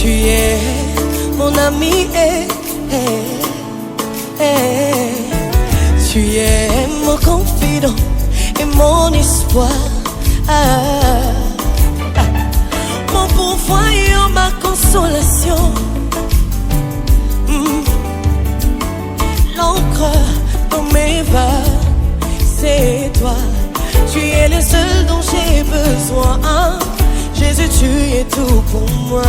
Tu es mon ami, tu es mon confident et mon espoir, mon pourvoyeur, ma consolation, l'encre dans mes vagues, c'est toi. Tu es le seul dont j'ai besoin. Jésus, tu es tout pour moi.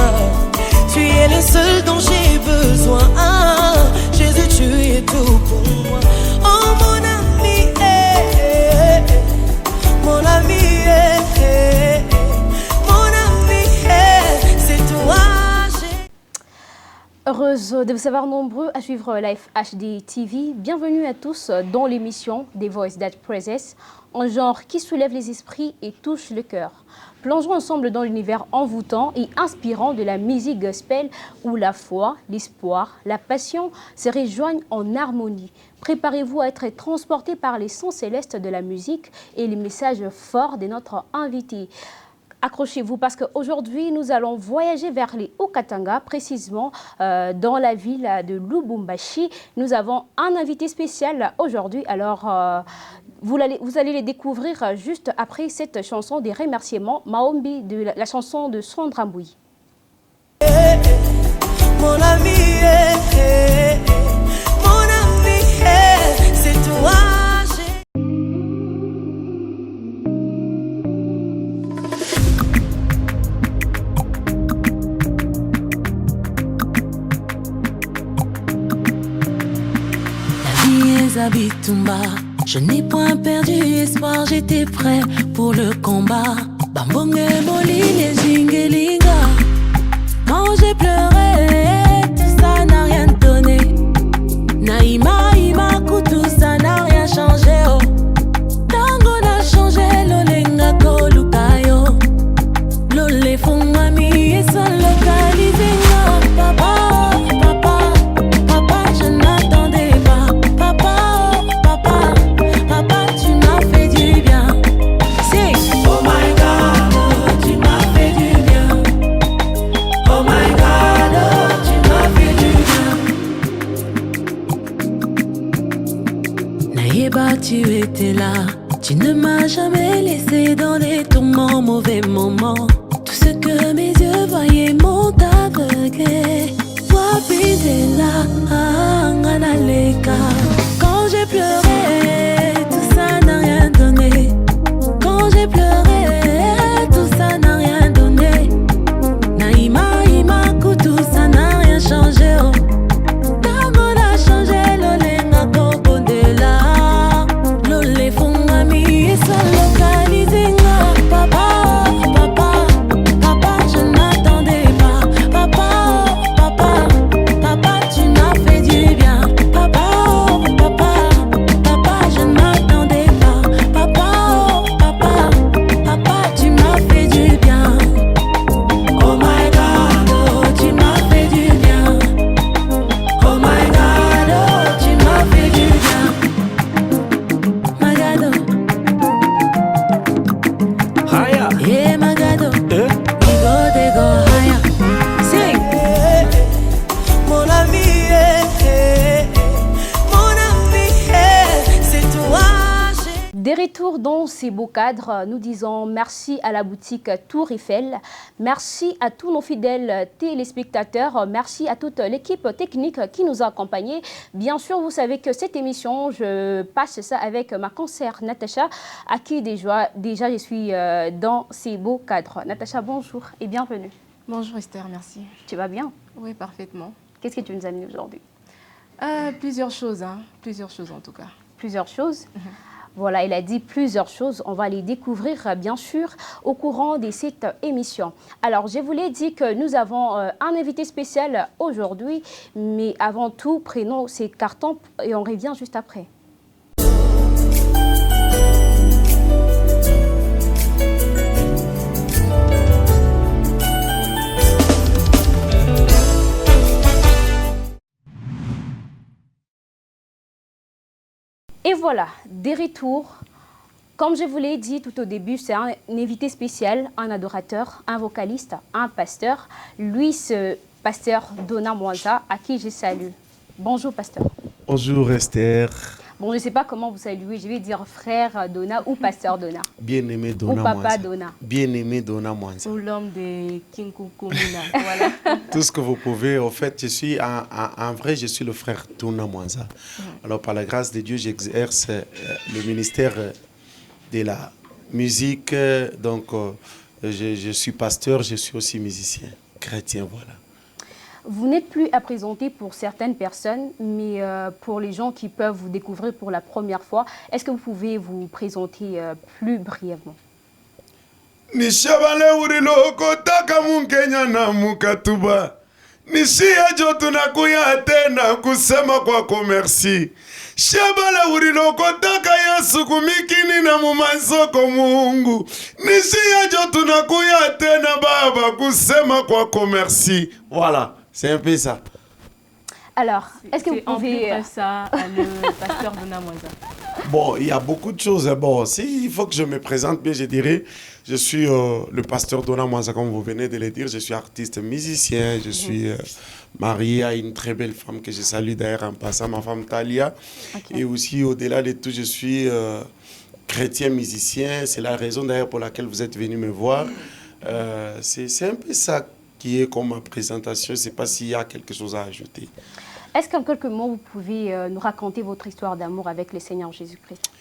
Tu es le seul dont j'ai besoin. Jésus, tu es tout pour moi. Oh mon ami, mon ami, mon ami, c'est toi. Heureuse de vous savoir nombreux à suivre Life HD TV. Bienvenue à tous dans l'émission des Voices That Praises, un genre qui soulève les esprits et touche le cœur. Plongeons ensemble dans l'univers envoûtant et inspirant de la musique gospel où la foi, l'espoir, la passion se rejoignent en harmonie. Préparez-vous à être transportés par les sons célestes de la musique et les messages forts de notre invité. Accrochez-vous parce qu'aujourd'hui, nous allons voyager vers les Haut-Katanga, précisément dans la ville de Lubumbashi. Nous avons un invité spécial aujourd'hui. Alors, vous allez les découvrir juste après cette chanson des remerciements, Maombi, de la chanson de Sandra Mboui. Mon ami, c'est toi. Bitumba, je n'ai point perdu espoir, j'étais prêt pour le combat. Bambonge boline zingelinga, quand j'ai pleuré, tout ça n'a rien donné. Naïma, tout ça n'a rien changé. Oh, tango n'a changé, lolenga kolukayo. Lole fungami et son localisé. Papa. Tu étais là, tu ne m'as jamais laissé dans les tourments, mauvais moments. Tout ce que mes yeux voyaient m'ont aveuglé. Toi, puis t'es là, Anganaleka. Quand j'ai pleuré, tout ça n'a rien donné. Quand j'ai pleuré, tout ça n'a rien donné. Naïma, tout ça n'a rien changé. Oh. Dans ces beaux cadres, nous disons merci à la boutique Tour Eiffel, merci à tous nos fidèles téléspectateurs, merci à toute l'équipe technique qui nous a accompagnés. Bien sûr, vous savez que cette émission, je passe ça avec ma consoeur Natacha, à qui déjà je suis dans ces beaux cadres. Natacha, bonjour et bienvenue. Bonjour Esther, merci. Tu vas bien? Oui, parfaitement. Qu'est-ce que tu nous as amené aujourd'hui? Plusieurs choses en tout cas. Plusieurs choses. Voilà, il a dit plusieurs choses. On va les découvrir, bien sûr, au courant de cette émission. Alors, je vous l'ai dit que nous avons un invité spécial aujourd'hui. Mais avant tout, prenons ces cartons et on revient juste après. Et voilà, des retours Comme je vous l'ai dit tout au début, c'est un invité spécial, un adorateur, un vocaliste, un pasteur. Lui, c'est pasteur Dona Mwanza, à qui je salue. Bonjour, pasteur. Bonjour, Esther. Bon, je ne sais pas comment vous saluez. Je vais dire frère Dona ou pasteur Dona. Bien-aimé Dona Ou papa Mwanza. Dona. Bien-aimé Dona Mwanza. Ou l'homme de Kinkukumina. Voilà. Tout ce que vous pouvez. En fait, je suis en vrai, je suis le frère Dona Mwanza. Alors, par la grâce de Dieu, j'exerce le ministère de la musique. Donc, je suis pasteur, je suis aussi musicien, chrétien, voilà. Vous n'êtes plus à présenter pour certaines personnes, mais pour les gens qui peuvent vous découvrir pour la première fois, est-ce que vous pouvez vous présenter plus brièvement? Nishabale uriloko taka munkenya na mukatuba. Nishia jotu na kuya tena kusema kwako merci. Shabale uriloko taka Yesu kumikini na mumanzoko Mungu. Nishia jotu na kuya tena Baba kusema kwako merci. Voilà, c'est un peu ça. Alors, est-ce que vous En plus pouvez... de ça, le pasteur Dona Mwanza. Bon, il y a beaucoup de choses. Bon, il faut que je me présente bien, je dirais. Je suis le pasteur Dona Mwanza, comme vous venez de le dire. Je suis artiste musicien. Je suis marié à une très belle femme que je salue d'ailleurs en passant, ma femme Talia. Okay. Et aussi, au-delà de tout, je suis chrétien musicien. C'est la raison d'ailleurs pour laquelle vous êtes venu me voir. C'est un peu ça qui est comme ma présentation. Je ne sais pas s'il y a quelque chose à ajouter. Est-ce qu'en quelques mots, vous pouvez nous raconter votre histoire d'amour avec le Seigneur Jésus-Christ?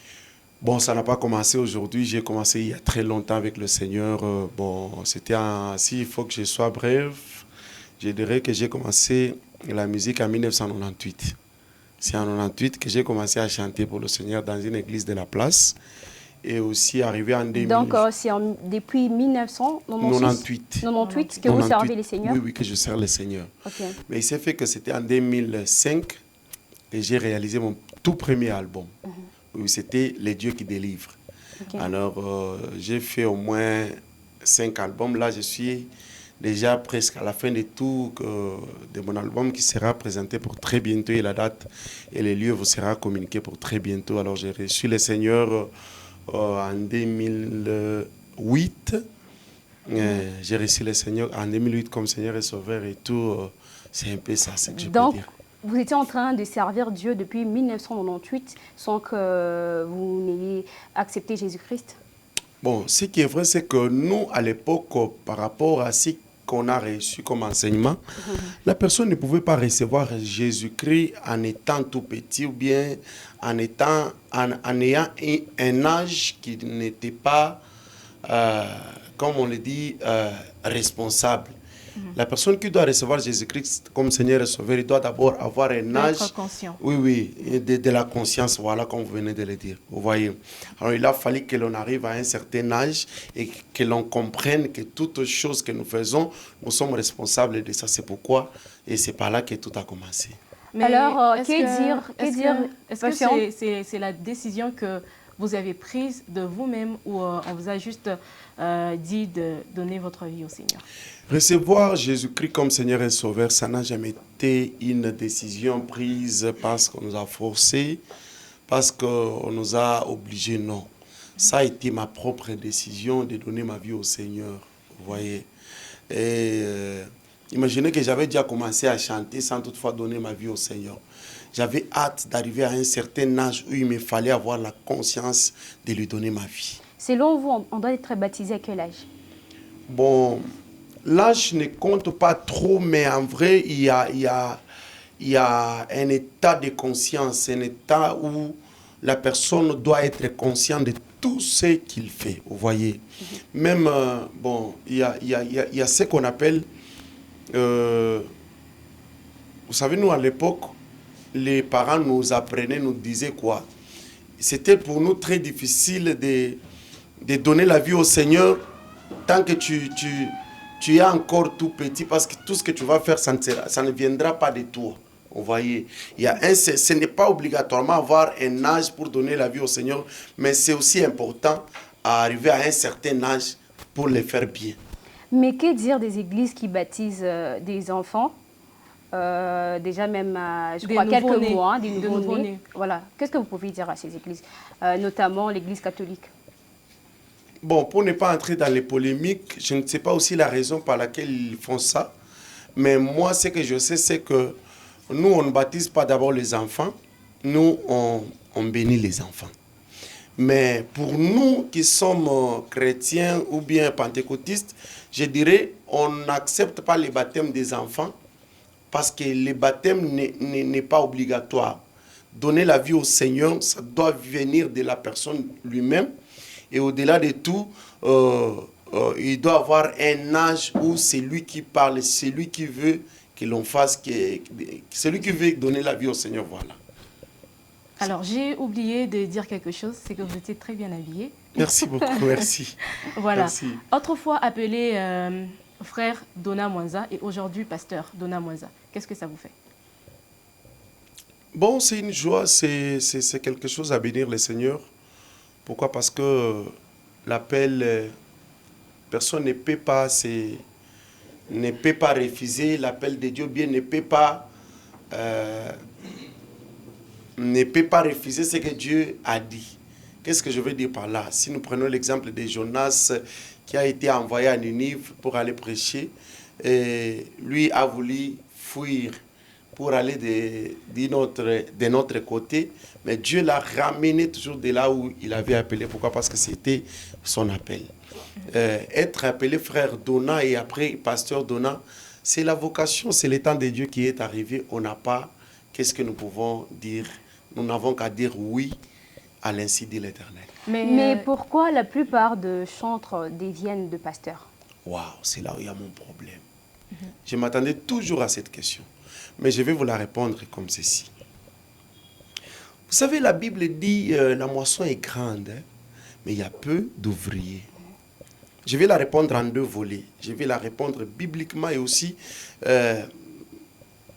Bon, ça n'a pas commencé aujourd'hui. J'ai commencé il y a très longtemps avec le Seigneur. Bon, c'était s'il faut que je sois bref, je dirais que j'ai commencé la musique en 1998. C'est en 1998 que j'ai commencé à chanter pour le Seigneur dans une église de la place. Et aussi arrivé en 2000. Donc, c'est depuis 1998 que vous servez le Seigneur? Oui, oui, que je sers le Seigneur. Okay. Mais il s'est fait que c'était en 2005 que j'ai réalisé mon tout premier album. Oui, c'était Les Dieux qui délivrent. Okay. Alors, j'ai fait au moins 5 albums. Là, je suis déjà presque à la fin de tout de mon album qui sera présenté pour très bientôt. Et la date et les lieux vous sera communiqué pour très bientôt. Alors, j'ai reçu le Seigneur en 2008. J'ai reçu le Seigneur en 2008 comme Seigneur et Sauveur et tout. C'est un peu ça, ce que je peux dire. Vous étiez en train de servir Dieu depuis 1998 sans que vous n'ayez accepté Jésus-Christ? Bon, ce qui est vrai, c'est que nous, à l'époque, par rapport à ce qu'on a reçu comme enseignement, la personne ne pouvait pas recevoir Jésus-Christ en étant tout petit ou bien en ayant un âge qui n'était pas, comme on le dit, responsable. La personne qui doit recevoir Jésus-Christ comme Seigneur et Sauveur, il doit d'abord avoir un âge... Être conscient. Oui, oui, de la conscience, voilà, comme vous venez de le dire. Vous voyez. Alors, il a fallu que l'on arrive à un certain âge et que l'on comprenne que toutes choses que nous faisons, nous sommes responsables de ça. C'est pourquoi, et c'est par là que tout a commencé. Mais alors, est-ce que c'est la décision que vous avez prise de vous-même ou on vous a juste dit de donner votre vie au Seigneur? Recevoir Jésus-Christ comme Seigneur et Sauveur, ça n'a jamais été une décision prise parce qu'on nous a forcé, parce qu'on nous a obligés, non. Ça a été ma propre décision de donner ma vie au Seigneur, vous voyez. Et imaginez que j'avais déjà commencé à chanter sans toutefois donner ma vie au Seigneur. J'avais hâte d'arriver à un certain âge où il me fallait avoir la conscience de lui donner ma vie. Selon vous, on doit être baptisé à quel âge? Bon, l'âge ne compte pas trop, mais en vrai, il y a un état de conscience, un état où la personne doit être consciente de tout ce qu'il fait, vous voyez. Même, bon, il y a ce qu'on appelle, vous savez, nous, à l'époque, les parents nous apprenaient, nous disaient quoi? C'était pour nous très difficile de donner la vie au Seigneur tant que tu es encore tout petit, parce que tout ce que tu vas faire, ça ne viendra pas de toi. Vous voyez, ce n'est pas obligatoirement avoir un âge pour donner la vie au Seigneur, mais c'est aussi important à arriver à un certain âge pour le faire bien. Mais que dire des églises qui baptisent des enfants, déjà même, je crois, quelques mois, des nouveau-nés. Voilà. Qu'est-ce que vous pouvez dire à ces églises, notamment l'église catholique? Bon, pour ne pas entrer dans les polémiques, je ne sais pas aussi la raison par laquelle ils font ça. Mais moi, ce que je sais, c'est que nous, on ne baptise pas d'abord les enfants. Nous, on bénit les enfants. Mais pour nous qui sommes chrétiens ou bien pentecôtistes, je dirais, on n'accepte pas le baptême des enfants parce que le baptême n'est pas obligatoire. Donner la vie au Seigneur, ça doit venir de la personne lui-même. Et au-delà de tout, il doit avoir un âge où c'est lui qui parle, c'est lui qui veut que l'on fasse, c'est lui qui veut donner la vie au Seigneur, voilà. Alors, j'ai oublié de dire quelque chose, c'est que vous étiez très bien habillé. Merci beaucoup, merci. Voilà. Merci. Autrefois appelé frère Dona Mwanza et aujourd'hui pasteur Dona Mwanza. Qu'est-ce que ça vous fait? Bon, c'est une joie, c'est quelque chose à bénir le Seigneur. Pourquoi? Parce que l'appel, personne ne peut pas refuser l'appel de Dieu, bien ne peut pas refuser ce que Dieu a dit. Qu'est-ce que je veux dire par là? Si nous prenons l'exemple de Jonas qui a été envoyé à Ninive pour aller prêcher, et lui a voulu fuir pour aller de notre côté, mais Dieu l'a ramené toujours de là où il avait appelé. Pourquoi? Parce que c'était son appel. Être appelé frère Dona et après pasteur Dona, c'est la vocation, c'est le temps de Dieu qui est arrivé. On n'a pas, qu'est-ce que nous pouvons dire? Nous n'avons qu'à dire oui à l'ainsi dit l'Éternel. Mais pourquoi la plupart de chantres deviennent de pasteurs? Waouh, c'est là où il y a mon problème. Je m'attendais toujours à cette question. Mais je vais vous la répondre comme ceci. Vous savez, la Bible dit la moisson est grande, hein, mais il y a peu d'ouvriers. Je vais la répondre en deux volets. Je vais la répondre bibliquement et aussi,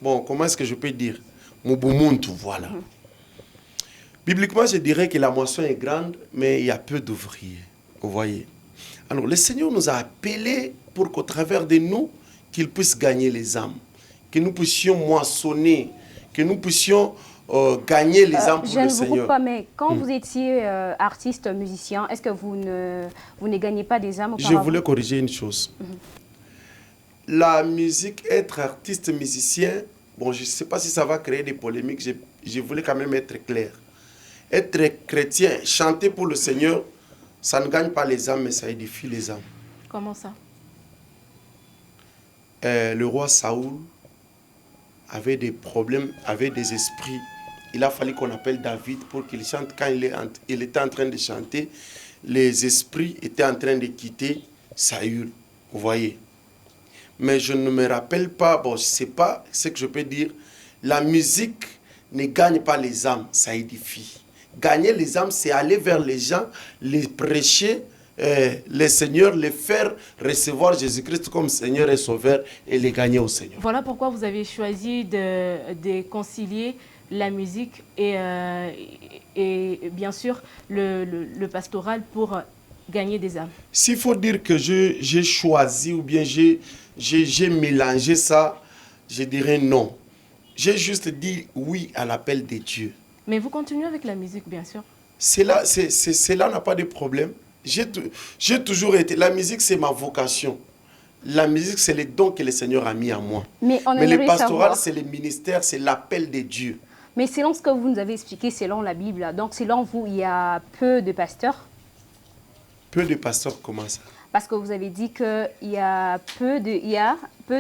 bon, comment est-ce que je peux dire? Mubumuntu, voilà. Bibliquement, je dirais que la moisson est grande, mais il y a peu d'ouvriers. Vous voyez? Alors, le Seigneur nous a appelés pour qu'au travers de nous, qu'il puisse gagner les âmes. Que nous puissions moissonner, que nous puissions gagner les âmes pour le Seigneur. Je ne vous coupe pas, mais quand vous étiez artiste, musicien, est-ce que vous ne gagnez pas des âmes auparavant? Je voulais corriger une chose. La musique, être artiste, musicien, bon, je ne sais pas si ça va créer des polémiques, je voulais quand même être clair. Être chrétien, chanter pour le Seigneur, ça ne gagne pas les âmes, mais ça édifie les âmes. Comment ça? Le roi Saoul avait des problèmes, avait des esprits. Il a fallu qu'on appelle David pour qu'il chante. Quand il était en train de chanter, les esprits étaient en train de quitter Saül. Vous voyez. Mais je ne me rappelle pas, bon, je ne sais pas ce que je peux dire. La musique ne gagne pas les âmes, ça édifie. Gagner les âmes, c'est aller vers les gens, les prêcher, les seigneurs, les faire recevoir Jésus-Christ comme Seigneur et Sauveur et les gagner au Seigneur. Voilà pourquoi vous avez choisi de concilier la musique et bien sûr le pastoral pour gagner des âmes. S'il faut dire que j'ai choisi ou bien j'ai mélangé ça, je dirais non. J'ai juste dit oui à l'appel de Dieu. Mais vous continuez avec la musique, bien sûr. Cela n'a pas de problème. J'ai toujours été... La musique, c'est ma vocation. La musique, c'est le don que le Seigneur a mis en moi. Mais le pastoral, c'est le ministère, c'est l'appel de Dieu. Mais selon ce que vous nous avez expliqué, selon la Bible, donc selon vous, il y a peu de pasteurs? Peu de pasteurs, comment ça? Parce que vous avez dit qu'il y a peu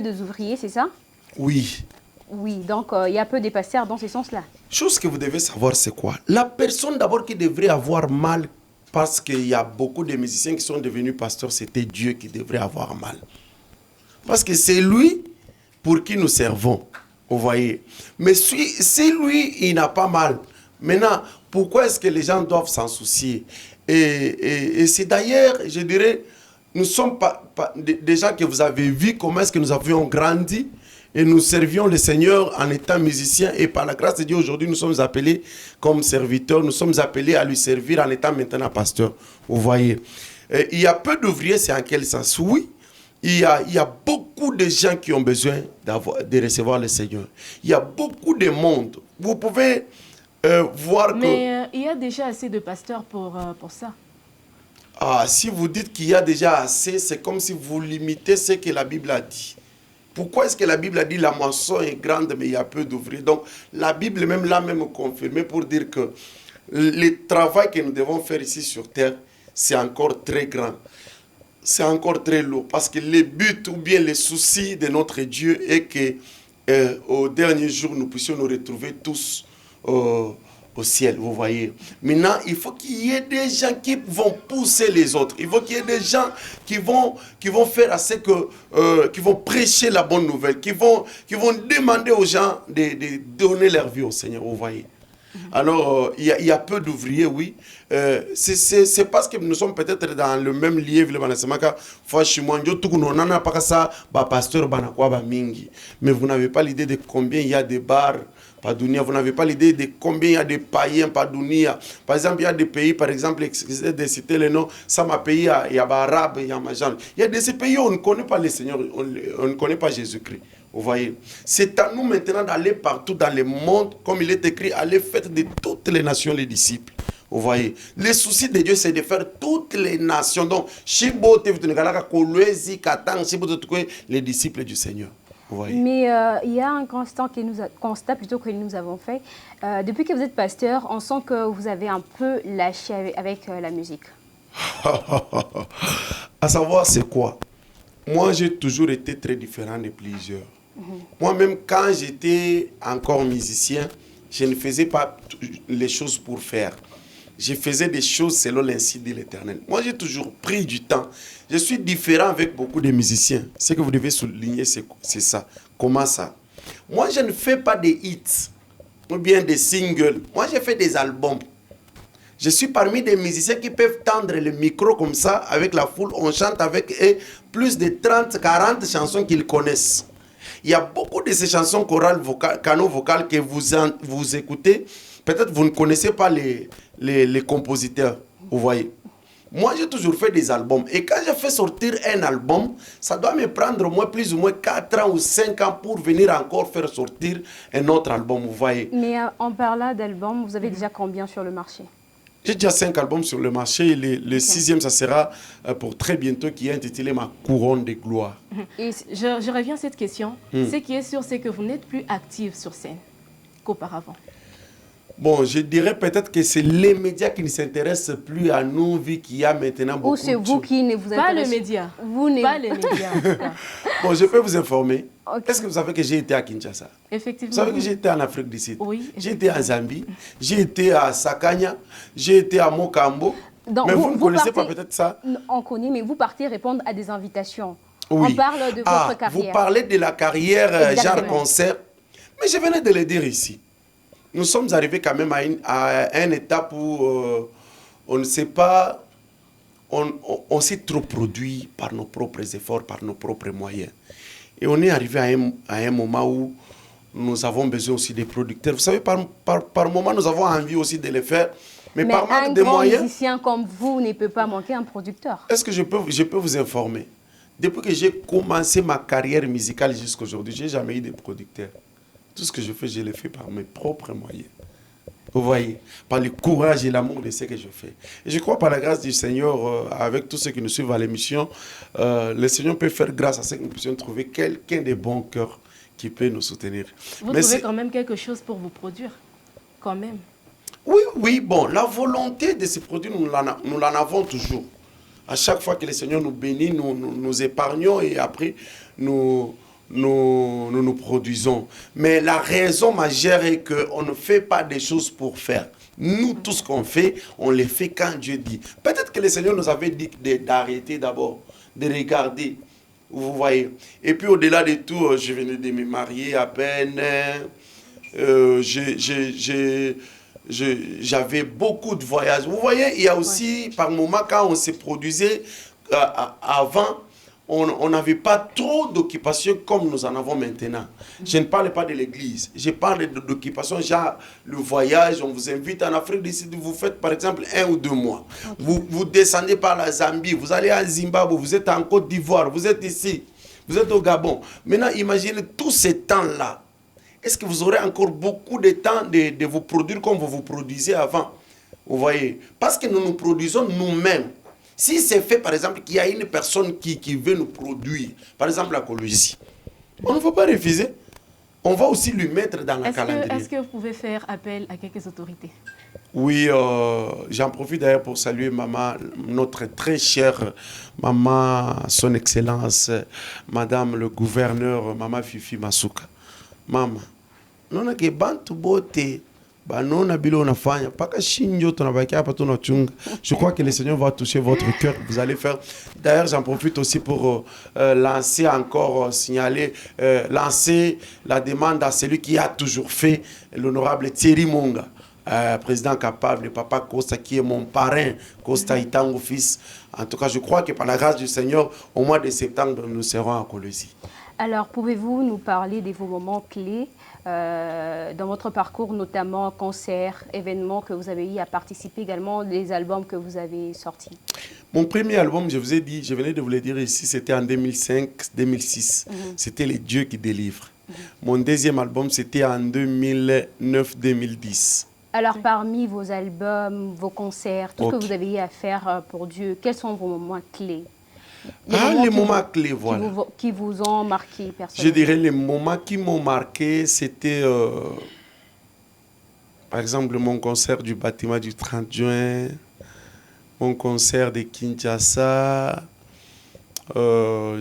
d'ouvriers, c'est ça? Oui. Oui, donc il y a peu de pasteurs dans ce sens-là. Chose que vous devez savoir, c'est quoi? La personne d'abord qui devrait avoir mal, parce qu'il y a beaucoup de musiciens qui sont devenus pasteurs, c'était Dieu qui devrait avoir mal. Parce que c'est lui pour qui nous servons, vous voyez. Mais si lui, il n'a pas mal, maintenant, pourquoi est-ce que les gens doivent s'en soucier? Et c'est d'ailleurs, je dirais, nous sommes des gens que vous avez vu comment est-ce que nous avions grandi. Et nous servions le Seigneur en étant musiciens. Et par la grâce de Dieu, aujourd'hui, nous sommes appelés comme serviteurs. Nous sommes appelés à lui servir en étant maintenant pasteur. Vous voyez. Il y a peu d'ouvriers, c'est en quel sens? Oui, il y a beaucoup de gens qui ont besoin de recevoir le Seigneur. Il y a beaucoup de monde. Vous pouvez voir que... Mais il y a déjà assez de pasteurs pour ça. Ah, si vous dites qu'il y a déjà assez, c'est comme si vous limitez ce que la Bible a dit. Pourquoi est-ce que la Bible a dit la moisson est grande mais il y a peu d'ouvriers? Donc la Bible même l'a même confirmé pour dire que le travail que nous devons faire ici sur terre, c'est encore très grand. C'est encore très lourd parce que le but ou bien le souci de notre Dieu est que au dernier jour nous puissions nous retrouver tous au ciel, vous voyez. Maintenant, il faut qu'il y ait des gens qui vont pousser les autres. Il faut qu'il y ait des gens qui vont faire assez que, qui vont prêcher la bonne nouvelle, qui vont demander aux gens de donner leur vie au Seigneur, vous voyez. Alors, il y a peu d'ouvriers, oui. C'est parce que nous sommes peut-être dans le même lieu, mais vous n'avez pas l'idée de combien il y a de bars. Padounia, vous n'avez pas l'idée de combien il y a de païens Padounia. Par exemple, il y a des pays, par exemple, excusez de citer les noms, ça m'a pays, il y a Arabe, il y a Majan. Il y a de ces pays où on ne connaît pas le Seigneur, on ne connaît pas Jésus-Christ. Vous voyez, c'est à nous maintenant d'aller partout dans le monde, comme il est écrit, aller faire de toutes les nations les disciples. Vous voyez, le souci de Dieu, c'est de faire toutes les nations. Donc, les disciples du Seigneur. Mais il y a un constat que nous avons fait. Depuis que vous êtes pasteur, on sent que vous avez un peu lâché avec la musique. À savoir, c'est quoi? Moi, j'ai toujours été très différent de plusieurs. Moi-même, quand j'étais encore musicien, je ne faisais pas les choses pour faire. Je faisais des choses selon l'insigne de l'Éternel. Moi, j'ai toujours pris du temps. Je suis différent avec beaucoup de musiciens. Ce que vous devez souligner, c'est ça. Comment ça? Moi, je ne fais pas des hits ou bien des singles. Moi, je fais des albums. Je suis parmi des musiciens qui peuvent tendre le micro comme ça avec la foule. On chante avec eux plus de 30, 40 chansons qu'ils connaissent. Il y a beaucoup de ces chansons chorales, canaux vocales que vous écoutez. Peut-être vous ne connaissez pas les compositeurs, vous voyez. Moi, j'ai toujours fait des albums. Et quand je fais sortir un album, ça doit me prendre au moins plus ou moins 4 ans ou 5 ans pour venir encore faire sortir un autre album, vous voyez. Mais en parlant d'albums, vous avez déjà combien sur le marché? J'ai déjà 5 albums sur le marché. Et le 6e, ça sera pour très bientôt, qui est intitulé Ma couronne de gloire. Et je reviens à cette question. Ce qui est sûr, c'est que vous n'êtes plus active sur scène qu'auparavant. Bon, je dirais peut-être que c'est les médias qui ne s'intéressent plus à nous, vu qu'il y a maintenant beaucoup de choses. Ou c'est vous qui ne vous intéressez pas le média. Pas les médias. Bon, je peux vous informer. Okay. Est-ce que vous savez que j'ai été à Kinshasa? Effectivement. Vous savez que j'ai été en Afrique du Sud? Oui. J'ai été en Zambie, j'ai été à Sakanya, j'ai été à Mokambo. Donc, mais vous ne connaissez pas peut-être ça? On connaît, mais vous partez répondre à des invitations. Oui. On parle de votre carrière. Vous parlez de la carrière genre concert. Mais je venais de le dire ici. Nous sommes arrivés quand même à un étape où on ne sait pas, on s'est trop produit par nos propres efforts, par nos propres moyens. Et on est arrivé à un moment où nous avons besoin aussi des producteurs. Vous savez, par moment, nous avons envie aussi de le faire. Mais par manque de moyens... un grand musicien comme vous ne peut pas manquer un producteur. Est-ce que je peux vous informer? Depuis que j'ai commencé ma carrière musicale jusqu'à aujourd'hui, je n'ai jamais eu de producteur. Tout ce que je fais, je le fais par mes propres moyens. Vous voyez, par le courage et l'amour de ce que je fais. Et je crois par la grâce du Seigneur, avec tous ceux qui nous suivent à l'émission, le Seigneur peut faire grâce à ce que nous puissions trouver quelqu'un de bon cœur qui peut nous soutenir. Vous trouvez quand même quelque chose pour vous produire, quand même. Oui, bon, la volonté de se produire, nous l'en avons toujours. À chaque fois que le Seigneur nous bénit, nous épargnons et après, nous produisons. Mais la raison majeure est qu'on ne fait pas des choses pour faire. Nous, tout ce qu'on fait, on le fait quand Dieu dit. Peut-être que le Seigneur nous avait dit d'arrêter d'abord, de regarder. Vous voyez. Et puis au-delà de tout, je venais de me marier à peine. J'avais beaucoup de voyages. Vous voyez, il y a aussi, par moment, quand on se produisait avant, on n'avait pas trop d'occupations comme nous en avons maintenant. Je ne parle pas de l'église. Je parle d'occupations, genre le voyage. On vous invite en Afrique du Sud, vous faites par exemple 1 ou 2 mois. Okay. Vous descendez par la Zambie, vous allez à Zimbabwe, vous êtes en Côte d'Ivoire, vous êtes ici, vous êtes au Gabon. Maintenant, imaginez tous ces temps-là. Est-ce que vous aurez encore beaucoup de temps de vous produire comme vous vous produisiez avant? Vous voyez? Parce que nous nous produisons nous-mêmes. Si c'est fait, par exemple, qu'il y a une personne qui veut nous produire, par exemple la Colosie, on ne va pas refuser. On va aussi lui mettre dans la calendrier. Est-ce que vous pouvez faire appel à quelques autorités? Oui, j'en profite d'ailleurs pour saluer maman, notre très chère maman, son excellence, madame le gouverneur, maman Fifi Masuka. Maman, non que bantu bote, banona bilo nafanya, paka shinjo tonabaki hapa tunachunga. Je crois que le Seigneur va toucher votre cœur. Vous allez faire. D'ailleurs, j'en profite aussi pour lancer encore, signaler, lancer la demande à celui qui a toujours fait, l'honorable Thierry Monga. Président capable, papa Costa, qui est mon parrain, Costa Itango fils. En tout cas, je crois que par la grâce du Seigneur, au mois de septembre, nous serons à Colosie. Alors, pouvez-vous nous parler de vos moments clés dans votre parcours, notamment concerts, événements que vous avez eu à participer, également les albums que vous avez sortis? Mon premier album, je vous ai dit, je venais de vous le dire ici, c'était en 2005-2006. C'était Les Dieux qui délivrent. Mon deuxième album, c'était en 2009-2010. Alors, parmi vos albums, vos concerts, tout ce que vous avez eu à faire pour Dieu, quels sont vos moments clés? Les moments clés, voilà. Qui vous ont marqué personnellement? Je dirais les moments qui m'ont marqué, c'était, par exemple, mon concert du bâtiment du 30 juin, mon concert de Kinshasa, mon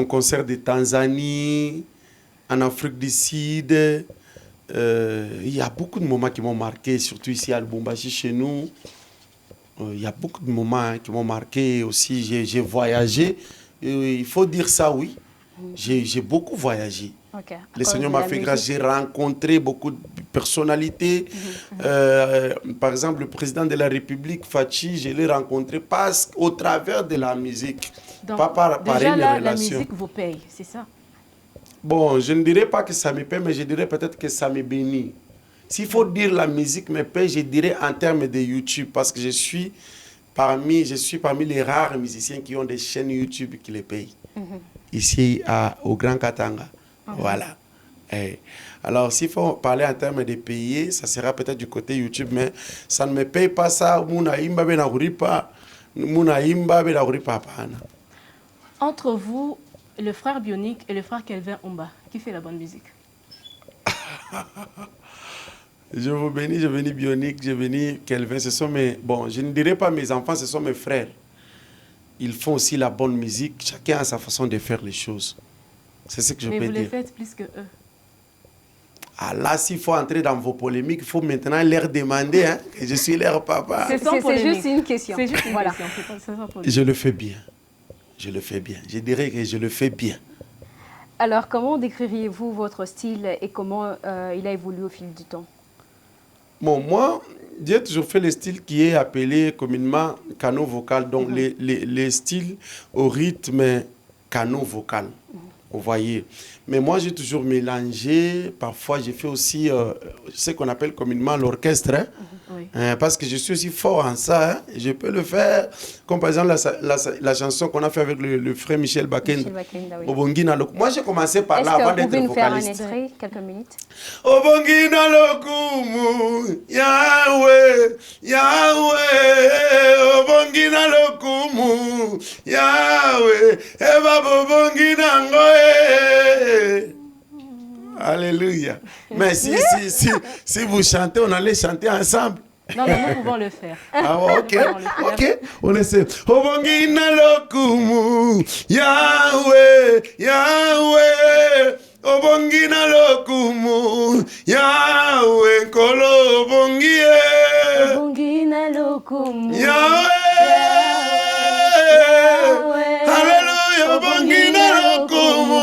concert de Tanzanie, en Afrique du Sud. Il y a beaucoup de moments qui m'ont marqué, surtout ici à Lubumbashi, chez nous. Il y a beaucoup de moments qui m'ont marqué aussi. J'ai voyagé. Il faut dire ça, oui. J'ai beaucoup voyagé. Okay. Le Seigneur m'a fait grâce. J'ai rencontré beaucoup de personnalités. Par exemple, le président de la République, Fachi, je l'ai rencontré au travers de la musique. Donc, pas par déjà, une relation. La musique vous paye, c'est ça? Bon, je ne dirais pas que ça me paie, mais je dirais peut-être que ça me bénit. S'il faut dire la musique me paie, je dirais en termes de YouTube, parce que je suis parmi les rares musiciens qui ont des chaînes YouTube qui les payent. Ici, au Grand Katanga. Voilà. Alors, s'il faut parler en termes de payer, ça sera peut-être du côté YouTube, mais ça ne me paye pas ça. Entre vous, le frère Bionic et le frère Kelvin Omba, qui fait la bonne musique? Je vous bénis, je bénis Bionic, je bénis Kelvin. Ce sont bon, je ne dirais pas mes enfants, ce sont mes frères. Ils font aussi la bonne musique. Chacun a sa façon de faire les choses. C'est ce que je peux dire. Mais vous les faites plus que eux. Ah là, s'il faut entrer dans vos polémiques, il faut maintenant leur demander hein, que je suis leur papa. C'est juste une question. C'est juste une voilà. question. C'est sans polémique. Je le fais bien. Je le fais bien. Je dirais que je le fais bien. Alors, comment décririez-vous votre style et comment il a évolué au fil du temps? Bon, moi, j'ai toujours fait le style qui est appelé communément canot vocal, donc les styles au rythme canot vocal. Vous voyez. Mais moi, j'ai toujours mélangé. Parfois, j'ai fait aussi ce qu'on appelle communément l'orchestre. Hein. Oui. Parce que je suis aussi fort en ça. Hein. Je peux le faire. Comme par exemple la chanson qu'on a fait avec le frère Michel Bakenda. Oui. Moi, j'ai commencé par là avant d'être vocaliste. Est-ce que vous pouvez nous faire un extrait, quelques minutes? Obongina lokumu, Yahweh, Yahweh, Obongina lokumu, Yahweh, Eva Bobongina ngoe. Alléluia. Mais si vous chantez, on allait chanter ensemble. Non, mais nous pouvons le faire. Ah, ok, ok, on essaie. Obongina lokumu, Yahweh, Yahweh, Obongina lokumu, Yahweh, Kolo Obongie. Obongina lokumu, Yahweh, Alléluia, Obongina lokumu.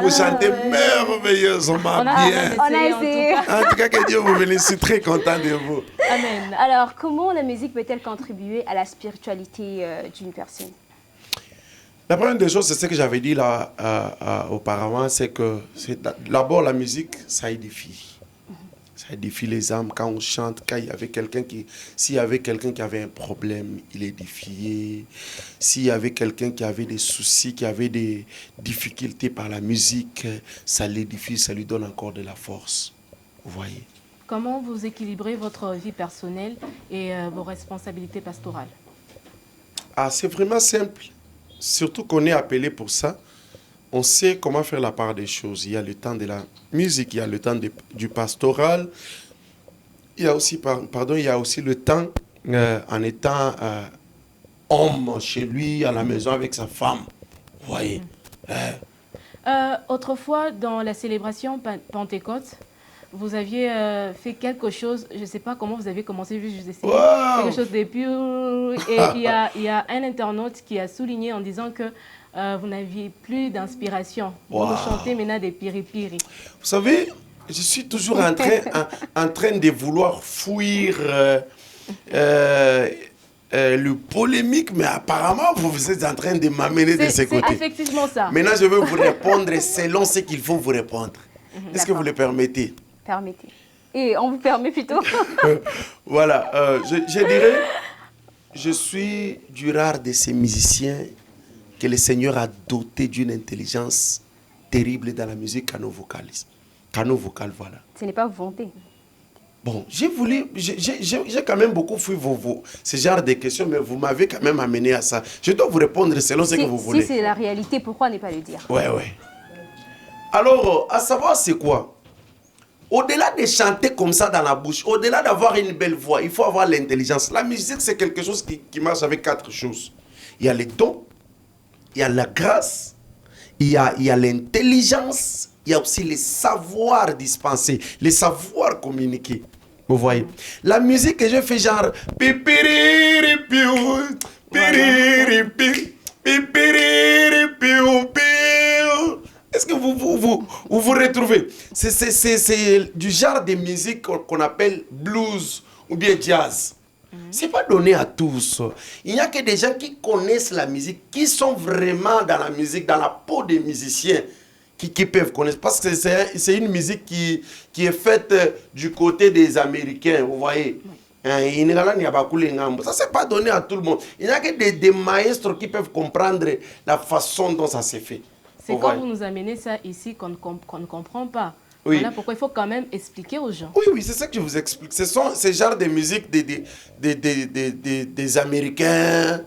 Vous chantez merveilleusement bien. On a essayé. En tout cas, que Dieu vous bénisse. Je suis très content de vous. Amen. Alors, comment la musique peut-elle contribuer à la spiritualité d'une personne? La première des choses, c'est ce que j'avais dit là auparavant, c'est que d'abord la musique, ça édifie. Ça édifie les âmes quand on chante, quand il y avait quelqu'un qui... S'il y avait quelqu'un qui avait un problème, il édifiait. S'il y avait quelqu'un qui avait des soucis, qui avait des difficultés par la musique, ça l'édifie, ça lui donne encore de la force. Vous voyez? Comment vous équilibrez votre vie personnelle et vos responsabilités pastorales? Ah, c'est vraiment simple. Surtout qu'on est appelé pour ça. On sait comment faire la part des choses. Il y a le temps de la musique, il y a le temps du pastoral. Il y a aussi, il y a aussi le temps en étant homme chez lui, à la maison avec sa femme. Vous voyez? Autrefois, dans la célébration Pentecôte, vous aviez fait quelque chose, je ne sais pas comment vous avez commencé, juste essayé quelque chose de pur. Et il y a un internaute qui a souligné en disant que vous n'aviez plus d'inspiration. Vous chantez maintenant des piri-piri. Vous savez, je suis toujours en train de vouloir fuir le polémique, mais apparemment, vous êtes en train de m'amener de ce côté. C'est effectivement ça. Maintenant, je vais vous répondre selon ce qu'il faut vous répondre. Est-ce que vous le permettez? Permettez. Et on vous permet plutôt. Voilà, je dirais, je suis du rare de ces musiciens que le Seigneur a doté d'une intelligence terrible dans la musique cano-vocaliste. Cano-vocal, voilà. Ce n'est pas vanté. Bon, j'ai quand même beaucoup fui ce genre de questions, mais vous m'avez quand même amené à ça. Je dois vous répondre selon ce que vous voulez. Si c'est la réalité, pourquoi ne pas le dire? Ouais. Alors, à savoir, c'est quoi? Au-delà de chanter comme ça dans la bouche, au-delà d'avoir une belle voix, il faut avoir l'intelligence. La musique, c'est quelque chose qui marche avec 4 choses. Il y a les dons, il y a la grâce, il y a l'intelligence, il y a aussi les savoirs dispensés, les savoirs communiqués. Vous voyez? La musique que je fais genre... Est-ce que vous retrouvez? C'est du genre de musique qu'on appelle blues ou bien jazz. Ce n'est pas donné à tous. Il n'y a que des gens qui connaissent la musique, qui sont vraiment dans la musique, dans la peau des musiciens, qui peuvent connaître. Parce que c'est une musique qui est faite du côté des Américains, vous voyez. Ça, ce n'est pas donné à tout le monde. Il n'y a que des maestros qui peuvent comprendre la façon dont ça s'est fait. C'est quand vous nous amenez ça ici qu'on ne comprend pas. Oui. Voilà pourquoi il faut quand même expliquer aux gens. Oui, c'est ça que je vous explique. Ce sont ces genres de musique des Américains,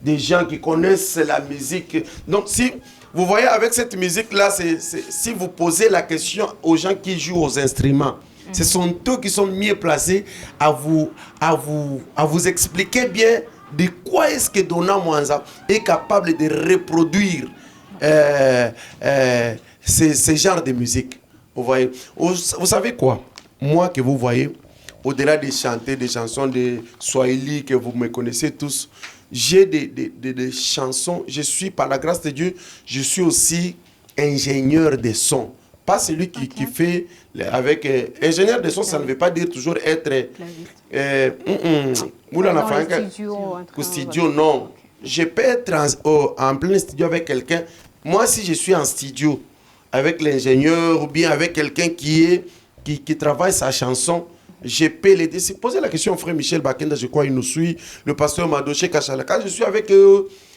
des gens qui connaissent la musique. Donc, si vous voyez avec cette musique-là, si vous posez la question aux gens qui jouent aux instruments, ce sont eux qui sont mieux placés à vous expliquer bien de quoi est-ce que Dona Mwanza est capable de reproduire ces genres de musique. Vous voyez, vous savez quoi? Moi que vous voyez, au-delà de chanter des chansons de Swahili que vous me connaissez tous, j'ai des chansons. Je suis, par la grâce de Dieu, je suis aussi ingénieur de son. Pas celui qui fait avec... ingénieur de son, ça ne veut pas dire toujours être... studio, non. Je peux être en plein studio avec quelqu'un. Moi, si je suis en studio avec l'ingénieur ou bien avec quelqu'un qui travaille sa chanson, je peux l'aider. C'est poser la question au frère Michel Bakenda, je crois, il nous suit, le pasteur Madoché Kachala. Quand je suis avec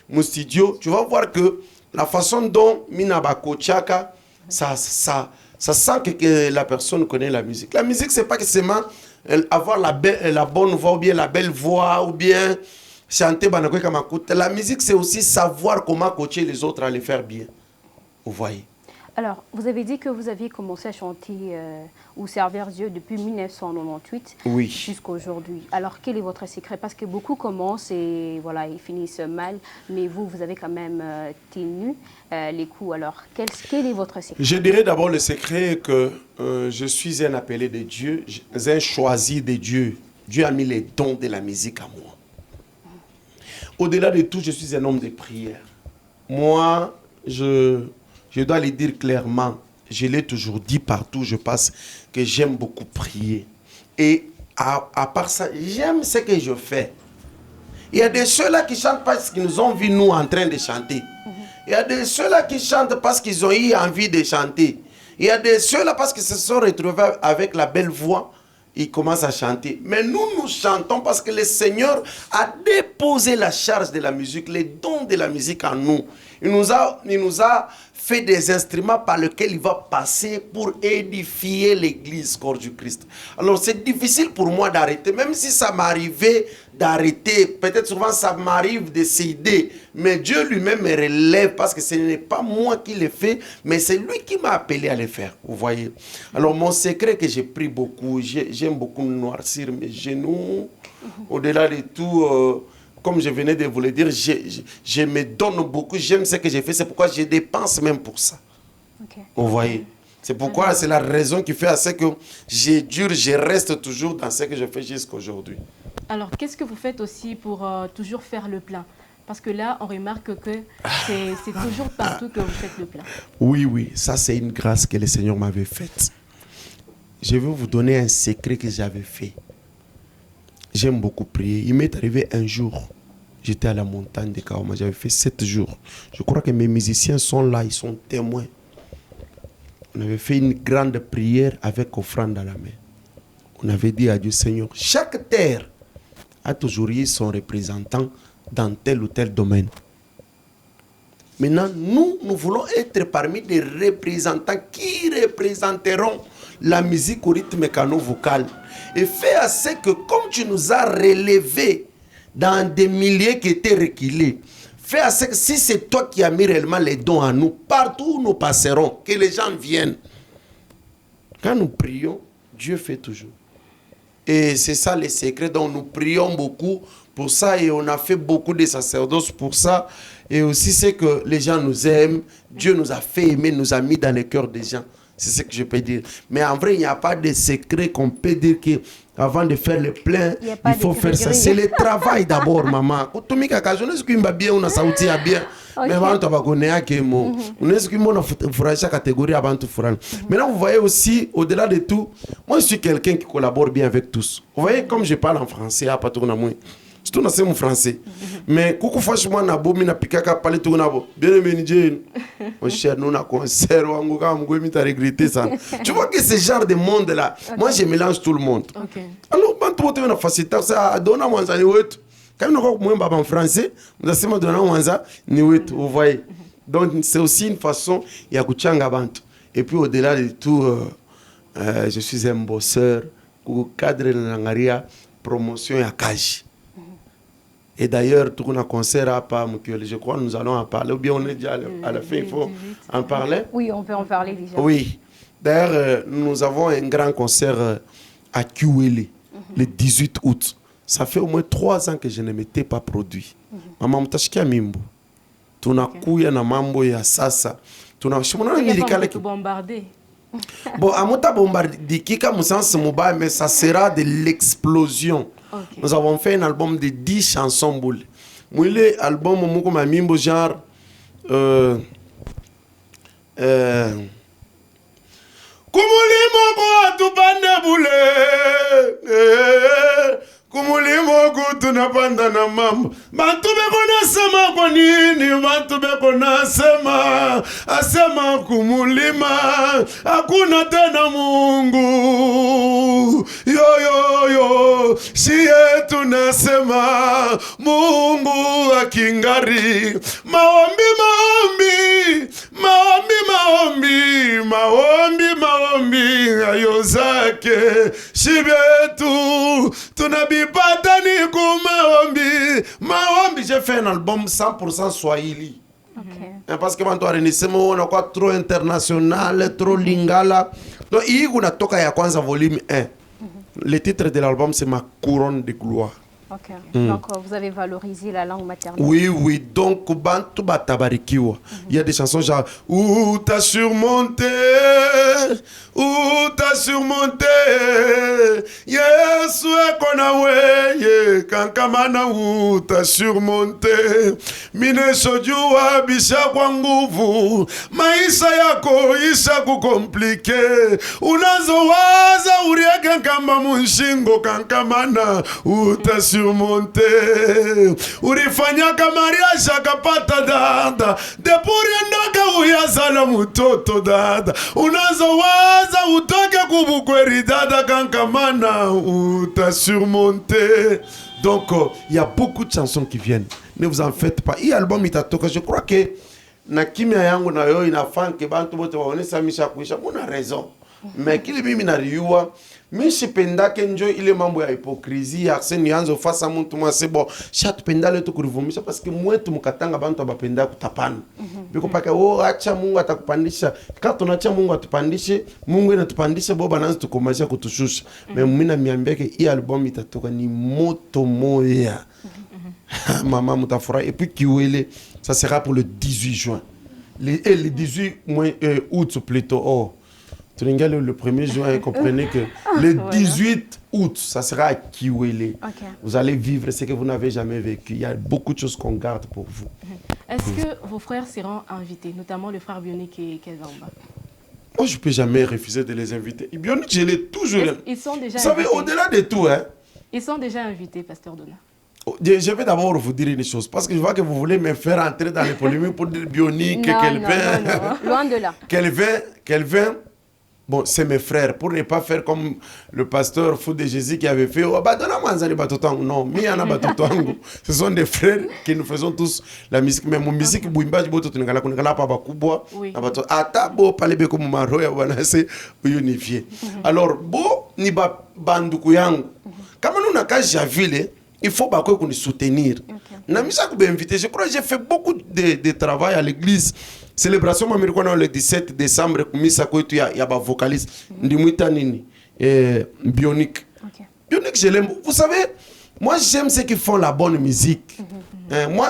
mon studio, tu vas voir que la façon dont Minabako Tchaka, ça sent que la personne connaît la musique. La musique, c'est pas que seulement avoir la bonne voix ou bien la belle voix ou bien chanter Banakoy Kamakout. La musique, c'est aussi savoir comment coacher les autres à les faire bien. Vous voyez? Alors, vous avez dit que vous aviez commencé à chanter ou servir Dieu depuis 1998 jusqu'à aujourd'hui. Alors, quel est votre secret? Parce que beaucoup commencent et voilà, ils finissent mal, mais vous avez quand même tenu les coups. Alors, quel est votre secret? Je dirais d'abord le secret que je suis un appelé de Dieu, un choisi de Dieu. Dieu a mis les dons de la musique à moi. Au-delà de tout, je suis un homme de prière. Moi, je dois le dire clairement, je l'ai toujours dit partout où je passe, que j'aime beaucoup prier. Et à part ça, j'aime ce que je fais. Il y a des ceux-là qui chantent parce qu'ils nous ont vus nous en train de chanter. Il y a des ceux-là qui chantent parce qu'ils ont eu envie de chanter. Il y a des ceux-là parce qu'ils se sont retrouvés avec la belle voix il commence à chanter. Mais nous, nous chantons parce que le Seigneur a déposé la charge de la musique, les dons de la musique en nous. Il nous a fait des instruments par lesquels il va passer pour édifier l'église corps du Christ. Alors c'est difficile pour moi d'arrêter, même si ça m'arrivait d'arrêter, peut-être souvent ça m'arrive de céder, mais Dieu lui-même me relève parce que ce n'est pas moi qui le fais, mais c'est lui qui m'a appelé à le faire, vous voyez. Alors mon secret que j'ai pris beaucoup, j'aime beaucoup noircir mes genoux, au-delà de tout... comme je venais de vous le dire, je me donne beaucoup, j'aime ce que j'ai fait, c'est pourquoi je dépense même pour ça. Okay. Vous voyez? C'est pourquoi, c'est la raison qui fait à ce que je reste toujours dans ce que je fais jusqu'à aujourd'hui. Alors, qu'est-ce que vous faites aussi pour toujours faire le plein? Parce que là, on remarque que c'est toujours partout que vous faites le plein. Oui, ça c'est une grâce que le Seigneur m'avait faite. Je vais vous donner un secret que j'avais fait. J'aime beaucoup prier. Il m'est arrivé un jour, j'étais à la montagne de Kaoma, j'avais fait 7 jours. Je crois que mes musiciens sont là, ils sont témoins. On avait fait une grande prière avec offrande à la main. On avait dit à Dieu, Seigneur, chaque terre a toujours eu son représentant dans tel ou tel domaine. Maintenant, nous voulons être parmi des représentants qui représenteront la musique au rythme mécano-vocal. Et fais à ce que, comme tu nous as relevés dans des milliers qui étaient reculés, fais à ce que si c'est toi qui as mis réellement les dons à nous, partout où nous passerons, que les gens viennent. Quand nous prions, Dieu fait toujours. Et c'est ça le secret dont nous prions beaucoup pour ça et on a fait beaucoup de sacerdoce pour ça. Et aussi c'est que les gens nous aiment, Dieu nous a fait aimer, nous a mis dans le cœur des gens. C'est ce que je peux dire. Mais en vrai, il n'y a pas de secret qu'on peut dire qu'avant de faire le plein, il faut faire ça. C'est le travail d'abord, maman. Maintenant, vous voyez aussi, au-delà de tout, moi je suis quelqu'un qui collabore bien avec tous. Vous voyez, comme je parle en français, à Patournamoué. Surtout dans mon français. Mais coucou franchement na bomi na pikaka parler tout na bo. Bien aimé Dieu. Mon cher nous na concert wangu ka mgo mi ta regretter ça. Tu vois que ce genre de monde là, moi je mélange tout le monde. Okay. Alors bantu tu na faciliter ça dona mwanza ni wetu. Quand nous moi baba en français, nous asema dona mwanza ni wetu, vous voyez. Donc c'est aussi une façon ya kuchanga bantu. Et puis au-delà de tout je suis un bosseur au cadre de l'angaria promotion ya kaji. Et d'ailleurs, tout un concert à part, je crois que nous allons en parler. Ou bien on est déjà à la fin, il faut en parler. Oui, on peut en parler déjà. Oui. D'ailleurs, nous avons un grand concert à Kiwele, le 18 août. Ça fait au moins 3 ans que je ne m'étais pas produit. Maman, mtashkia mimbo. Tunakuya na mambo ya sasa. Tunashimona milika qui bombardé. Bon, à mota bombardé kika musansi muba, mais ça sera de l'explosion. Okay. Nous avons fait un album de 10 chansons boules. Mouille album mouko ma mimbo genre Kumulimo ko tupande boule Kumulimo ko tunapanda na mambo Bantu beko nasema kwa nini Bantu beko nasema Asema kumulima Hakuna tena Mungu Yo Shie tunasema Mungu akingari Maombi Ayo zake Shibetu Tunabipata ni maombi j'ai fait un album 100% Swahili. Okay. Parce que quand on a quoi trop international, trop lingala. Donc il y a toka ya kwanza volume 1. Le titre de l'album c'est Ma couronne de gloire. Okay. Donc vous avez valorisé la langue maternelle. Oui, donc bantu batabarikiwa. Il y a des chansons genre où t'as surmonté Yesu ekona weye kankamana où t'as surmonté mine sojua bisha kwa nguvu maisha yako isha kukomplike unazowaza urieke kama munshingo kankamana où t'as surmonté surmonter. Ulifanyaka mariage akapata dada, depuriendaka uyazala mutoto dada, unazowaza utoke kubukweri dada kankamana uta surmonter. Donc il y a beaucoup de chansons qui viennent. Ne vous en faites pas. Il album itatoka, je crois que na kimia yangu na yo inafanya ke bantu bote waonesa misha kuisha. Muna raison. Mais kile mimi naliua mimi sipendake njo ile mambo ya hypocrisie Arsene yanzo fasa mtu mwase bon shatupenda leo tukurivumisha parce que mwetu mukatanga bantu abapenda kutapana biko paka acha Mungu atakupandisha kama tunaacha Mungu atupandishe Mungu anatupandisha boba naanza tukomasha kutushusha mais mimi na miambeke hii album itatoka ni moto moya maman mutafura et puis Kiwele ça sera pour le 18 juin le 18 août plutôt le 1er juin, comprenez que le 18 août, ça sera à Kiwele. Okay. Vous allez vivre ce que vous n'avez jamais vécu. Il y a beaucoup de choses qu'on garde pour vous. Est-ce que vos frères seront invités, notamment le frère Bionic et Kezamba? Moi, je ne peux jamais refuser de les inviter. Bionic, je l'ai toujours... Ils sont déjà vous savez, au-delà de tout, hein, ils sont déjà invités, Pasteur Donat. Je vais d'abord vous dire une chose, parce que je vois que vous voulez me faire entrer dans les polémiques pour dire Bionic, Kelvin... Non, loin de là. Kelvin... Bon, c'est mes frères, pour ne pas faire comme le pasteur fou de Jésus qui avait fait oh, bah, non, ce sont des frères qui nous faisons tous la musique. Mais mon musique, unifié. Alors, ni banduku yangu. Comme nous n'avons jamais il faut qu'on nous soutenir. Je crois que j'ai fait beaucoup de travail à l'église. Célébration américaine le 17 décembre, il y a un vocaliste, Bionic. Bionic, je l'aime. Vous savez, moi j'aime ceux qui font la bonne musique.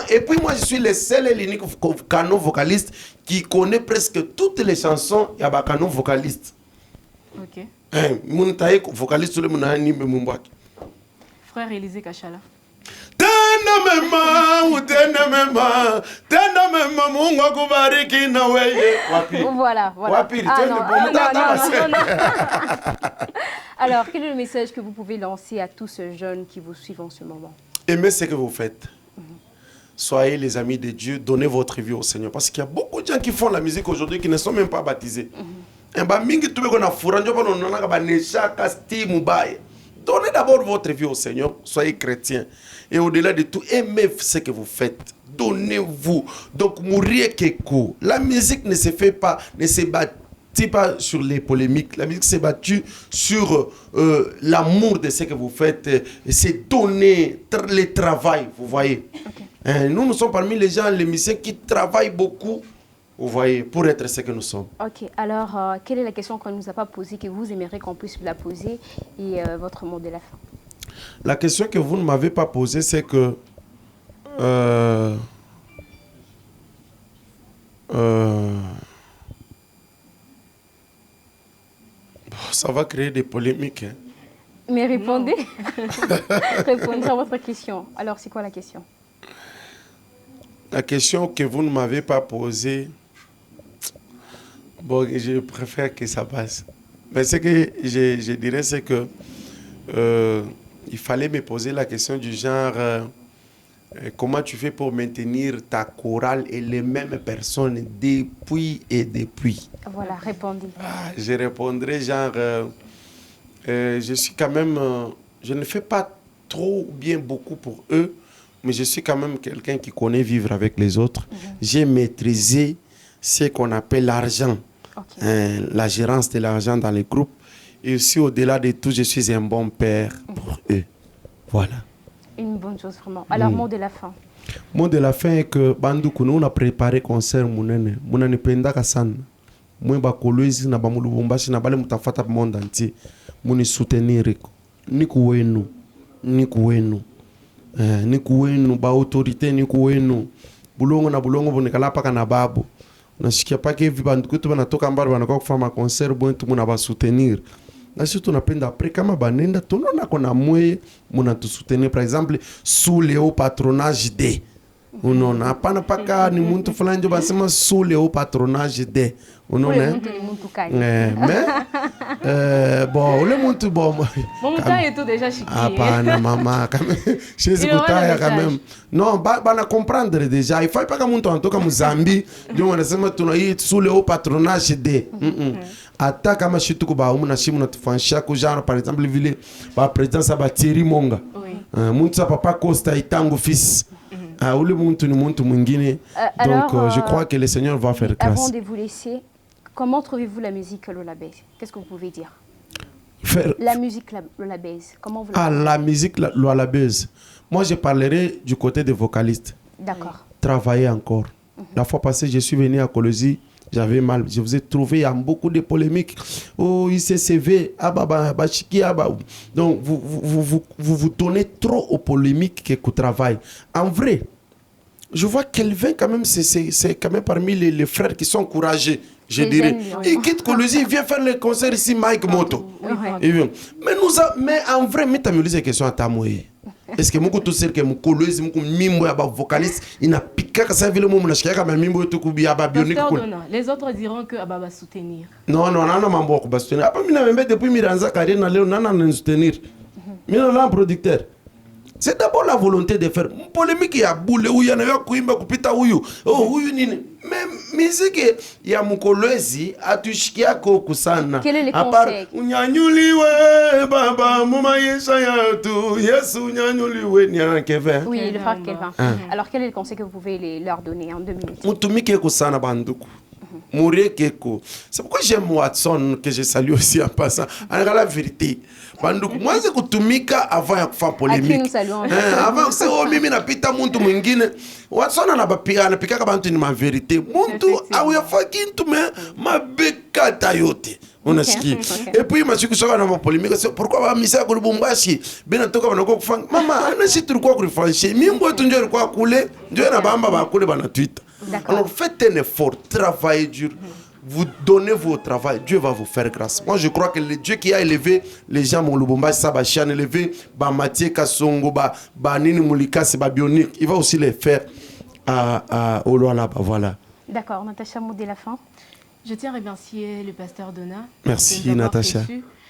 Et puis moi je suis le seul et l'unique canon vocaliste qui connaît presque toutes les chansons, il y a un canon vocaliste. Ok. Vocaliste, Frère Élisée Kachala. Voilà. Alors, quel est le message que vous pouvez lancer à tous ces jeunes qui vous suivent en ce moment? Aimez ce que vous faites. Soyez les amis de Dieu, donnez votre vie au Seigneur. Parce qu'il y a beaucoup de gens qui font la musique aujourd'hui qui ne sont même pas baptisés. Donnez d'abord votre vie au Seigneur, soyez chrétiens. Et au-delà de tout, aimez ce que vous faites. Donnez-vous. Donc, mourir quelque. La musique ne se fait pas, ne se bâtit pas sur les polémiques. La musique s'est battue sur l'amour de ce que vous faites. C'est donner le travail, vous voyez. Okay. Nous sommes parmi les gens, les musiciens qui travaillent beaucoup. Vous voyez, pour être ce que nous sommes. Ok, alors, quelle est la question qu'on ne nous a pas posée, que vous aimeriez qu'on puisse la poser, et votre mot de la fin? La question que vous ne m'avez pas posée, c'est que... ça va créer des polémiques. Hein. Mais répondez. Répondez à votre question. Alors, c'est quoi la question? La question que vous ne m'avez pas posée... Bon, je préfère que ça passe. Mais ce que je dirais, c'est que il fallait me poser la question du genre comment tu fais pour maintenir ta chorale et les mêmes personnes depuis et depuis. Voilà, répondez. Je répondrai genre je suis quand même je ne fais pas trop ou bien beaucoup pour eux, mais je suis quand même quelqu'un qui connaît vivre avec les autres. J'ai maîtrisé ce qu'on appelle l'argent. Okay. La gérance de l'argent dans les groupes. Et aussi, au-delà de tout, je suis un bon père pour eux. Voilà. Une bonne chose, vraiment. Alors, mot de la fin. Mot de la fin est que, Bandoukou, nous, on a préparé concert, Mounene. Mounene Penda Kassan. Moi, Bakolwezi, na Bamulubumbashi, na Bale Mutafata monde entier. Mouni soutenir. Nikuwenu. Nikuwenu. Nikuwenu. Ba autorité, Nikuwenu. Bulongo na bulongo, Bonekalapa Kanababu. Nasikia pas que vibanduku tu banatoka mbali banakuwa kufanya concert bon tu muna ba soutenir. Na sisi tunapenda après kama banenda tunaona kuna mwe muna tu soutenir par exemple sous le haut patronage de. Unaona hapana paka ni mtu fulani ndio basema sous le haut patronage de. Unaona? Mais Bon, le monde bon. Mon temps est tout déjà chiqué. Ah, pas maman, quand même. Chez les quand même. Non, bah, comprendre déjà. Il faut pas que mon temps, en tout cas, mon Zambie, donc on a sous le haut patronage de. Attaque à ma chute, on a chimé notre fan chaque genre, par exemple, le président Sabatiri Monga. Mon papa Costa et Tango fils. Donc, je crois que le Seigneur va faire grâce. Avant de vous laisser, comment trouvez-vous la musique Lola Base? Qu'est-ce que vous pouvez dire? La musique Lola Base, comment vous la musique Lola Base. Moi, je parlerai du côté des vocalistes. D'accord. Travailler encore. La fois passée, je suis venu à Colosie. J'avais mal. Je vous ai trouvé, il y a beaucoup de polémiques. Oh, ICCV, Bachiki, donc vous donnez trop aux polémiques qu'au travail. En vrai, je vois qu'Elvin, quand même, c'est quand même parmi les frères qui sont courageux, je dirais. Il quitte Colosie, il vient faire le concert ici, Mike Moto. Mais en vrai, mettez-moi une question à Tamoye. Est-ce que mon tout c'est que mon Colosie, mon mimbo ya vocaliste, il n'a piqué que ça ville mon machika comme mimbo tout kubi ya bionique. Les autres diront que Abba va soutenir. Non, mambo va soutenir. Après mina même depuis Miranza carrière na Léo nana soutenir. Mina là producteur. C'est d'abord la volonté de faire. Polémique, il y a boule, où il y a un kuimba kupita uyu. Oh, uyu nini. Mais musique, il y a mon Colosie, à Tushkia Kokusana. Quel est le conseil? Unyanyuliwe, baba, muma yeshayatu, yesu unyanyuliwe, nyana Kevin. Oui, le frère Kevin. Alors, quel est le conseil que vous pouvez leur donner en 2 minutes? Mutumike kusana banduku. Mourir Keko. C'est pourquoi j'aime Watson, que je salue aussi en passant. En la vérité. Moi, c'est que Tumika avant de faire polémique. Avant, c'est au mimi na pita muntu mwingine. Watson na pika kabantu ni ma vérité. Muntu, aouya fakintu me ma beka tayote. On a ski. Et puis, je suis allé dans ma polémique. Pourquoi va misa ko Lubumbashi? Ben atoka banako kufanga. Maman, ana si tu quoi kufanshi. Mimbo tunjo kwa kule. Ndio na bamba ba kule bana Twitter. Alors faites un effort, travaillez dur, vous donnez vos travail, Dieu va vous faire grâce. Moi je crois que le Dieu qui a élevé les gens mon Lubumbashi, Sabachan, élevé Mathieu Kassongo, Nini Moulika, c'est bionique, il va aussi les faire à Oloana, voilà. D'accord, Natacha, mot de la fin. Je tiens à remercier le pasteur Donna. Merci Natacha.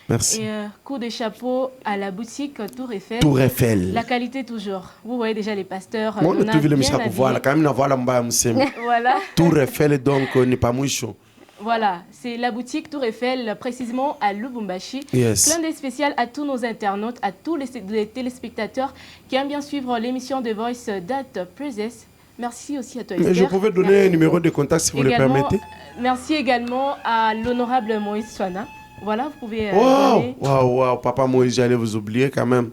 Merci. Et coup de chapeau à la boutique Tour Eiffel. Tour Eiffel. La qualité toujours. Vous voyez déjà les pasteurs. Moi, on a vu le monsieur voilà, quand même, voilà, voilà. Tour Eiffel, donc, n'est pas muy chaud. Voilà, c'est la boutique Tour Eiffel, précisément à Lubumbashi. Yes. Clin d'œil spécial à tous nos internautes, à tous les téléspectateurs qui aiment bien suivre l'émission de Voice That Praises. Merci aussi à toi, Esther. Mais je pouvais donner un numéro de contact si vous le permettez. Merci également à l'honorable Moïse Swana. Voilà, vous pouvez... Wow, Papa Moïse, j'allais vous oublier quand même.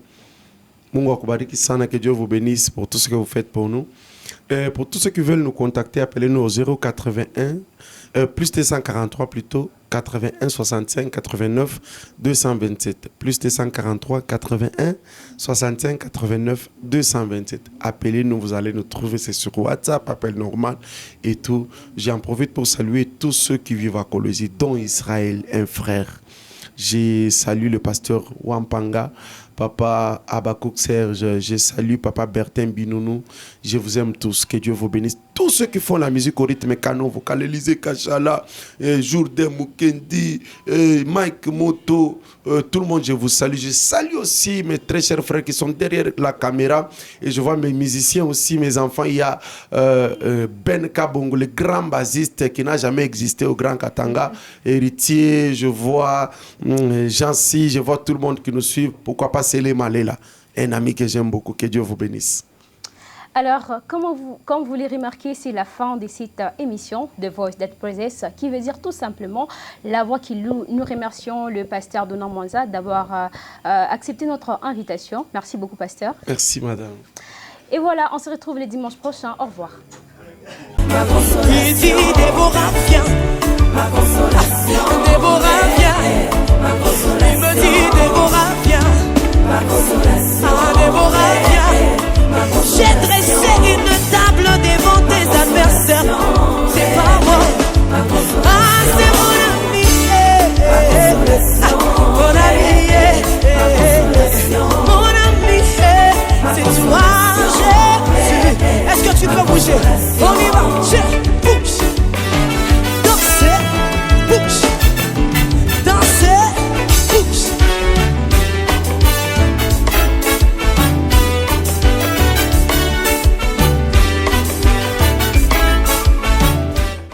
Que Dieu vous bénisse pour tout ce que vous faites pour nous. Pour tous ceux qui veulent nous contacter, appelez-nous au 081, plus 243 plutôt, 81 65 89 227. Plus 243 81 65 89 227. Appelez-nous, vous allez nous trouver, c'est sur WhatsApp, appel normal et tout. J'en profite pour saluer tous ceux qui vivent à Colosie, dont Israël, un frère. J'ai salué le pasteur Wampanga, Papa Abakouk Serge, je salue Papa Bertin Binounou. Je vous aime tous, que Dieu vous bénisse. Tous ceux qui font la musique au rythme canon, vocal Élisée Kachala, Jourdain Mukendi, Mike Moto, tout le monde, je vous salue. Je salue aussi mes très chers frères qui sont derrière la caméra. Et je vois mes musiciens aussi, mes enfants. Il y a Ben Kabongo, le grand bassiste qui n'a jamais existé au Grand Katanga. Héritier, je vois Jancy, je vois tout le monde qui nous suit. Pourquoi pas Célé Malela, un ami que j'aime beaucoup. Que Dieu vous bénisse. Alors, comme vous l'avez remarqué, c'est la fin de cette émission de Voice That Praises, qui veut dire tout simplement la voix qui loue. Nous remercions le pasteur Donna Mwanza d'avoir accepté notre invitation. Merci beaucoup, pasteur. Merci, madame. Et voilà, on se retrouve le dimanche prochain. Au revoir. Ma consolation. Il dit Déborah, viens. Ma consolation. Déborah.